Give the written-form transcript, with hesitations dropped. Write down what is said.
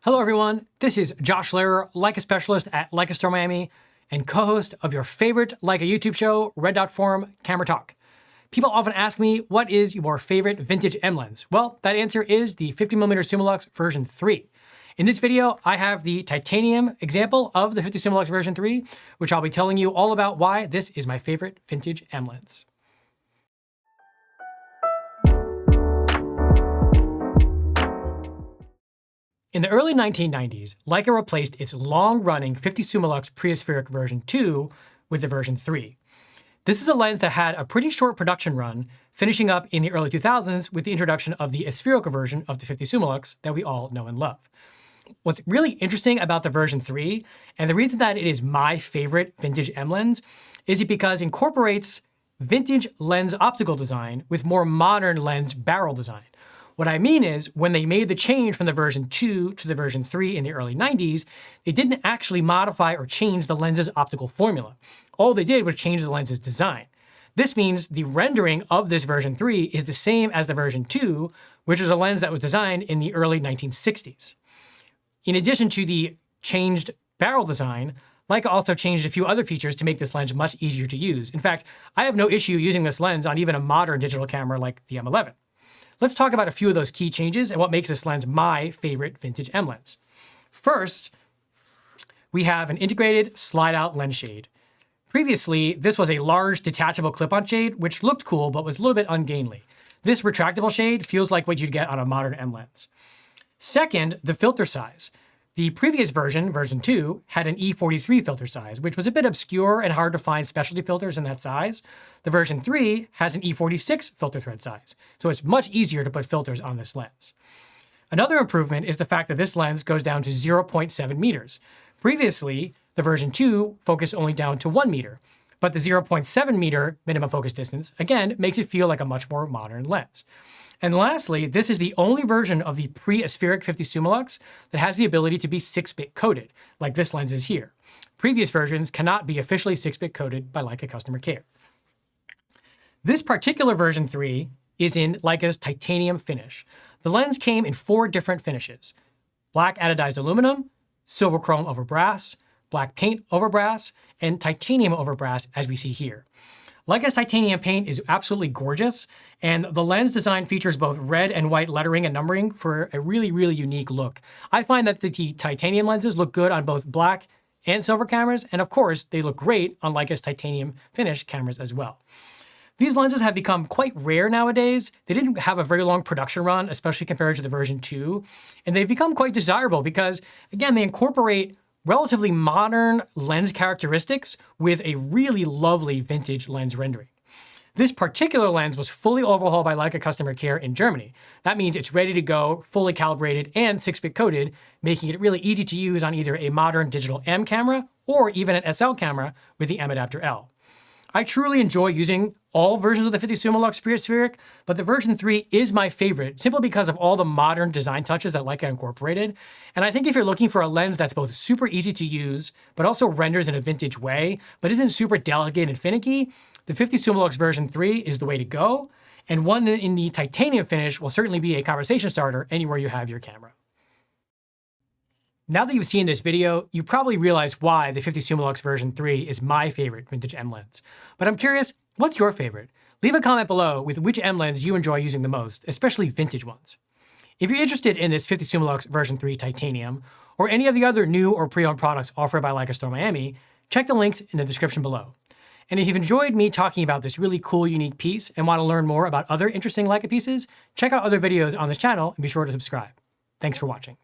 Hello everyone, this is Josh Lehrer, Leica specialist at Leica Store Miami and co-host of your favorite Leica YouTube show, Red Dot Forum Camera Talk. People often ask me, what is your favorite vintage M lens? Well, that answer is the 50mm Summilux version 3. In this video, I have the titanium example of the 50 Summilux version 3, which I'll be telling you all about why this is my favorite vintage M lens. In the early 1990s, Leica replaced its long-running 50 Summilux Pre-ASPH version 2 with the version 3. This is a lens that had a pretty short production run, finishing up in the early 2000s with the introduction of the spherical version of the 50 Summilux that we all know and love. What's really interesting about the version 3, and the reason that it is my favorite vintage M lens, is because it incorporates vintage lens optical design with more modern lens barrel design. What I mean is, when they made the change from the version 2 to the version 3 in the early 90s, they didn't actually modify or change the lens's optical formula. All they did was change the lens's design. This means the rendering of this version 3 is the same as the version 2, which is a lens that was designed in the early 1960s. In addition to the changed barrel design, Leica also changed a few other features to make this lens much easier to use. In fact, I have no issue using this lens on even a modern digital camera like the M11. Let's talk about a few of those key changes and what makes this lens my favorite vintage M lens. First, we have an integrated slide-out lens shade. Previously, this was a large detachable clip-on shade, which looked cool but was a little bit ungainly. This retractable shade feels like what you'd get on a modern M lens. Second, the filter size. The previous version, version 2, had an E43 filter size, which was a bit obscure and hard to find specialty filters in that size. The version 3 has an E46 filter thread size, so it's much easier to put filters on this lens. Another improvement is the fact that this lens goes down to 0.7 meters. Previously, the version 2 focused only down to 1 meter, but the 0.7 meter minimum focus distance, again, makes it feel like a much more modern lens. And lastly, this is the only version of the Pre-ASPH 50 Summilux that has the ability to be 6-bit coded, like this lens is here. Previous versions cannot be officially 6-bit coded by Leica customer care. This particular version 3 is in Leica's titanium finish. The lens came in 4 different finishes: black anodized aluminum, silver chrome over brass, black paint over brass, and titanium over brass, as we see here. Leica's titanium paint is absolutely gorgeous, and the lens design features both red and white lettering and numbering for a really, really unique look. I find that the titanium lenses look good on both black and silver cameras, and of course, they look great on Leica's titanium finish cameras as well. These lenses have become quite rare nowadays. They didn't have a very long production run, especially compared to the version 2, and they've become quite desirable because, again, they incorporate relatively modern lens characteristics with a really lovely vintage lens rendering. This particular lens was fully overhauled by Leica customer care in Germany. That means it's ready to go, fully calibrated, and 6-bit coded, making it really easy to use on either a modern digital M camera or even an SL camera with the M adapter L. I truly enjoy using all versions of the 50 Summilux Pre-ASPH, but the version 3 is my favorite simply because of all the modern design touches that Leica incorporated. And I think if you're looking for a lens that's both super easy to use, but also renders in a vintage way, but isn't super delicate and finicky, the 50 Summilux version 3 is the way to go. And one in the titanium finish will certainly be a conversation starter anywhere you have your camera. Now that you've seen this video, you probably realize why the 50 Summilux version 3 is my favorite vintage M lens. But I'm curious, what's your favorite? Leave a comment below with which M lens you enjoy using the most, especially vintage ones. If you're interested in this 50 Summilux version 3 titanium, or any of the other new or pre-owned products offered by Leica Store Miami, check the links in the description below. And if you've enjoyed me talking about this really cool, unique piece and want to learn more about other interesting Leica pieces, check out other videos on this channel and be sure to subscribe. Thanks for watching.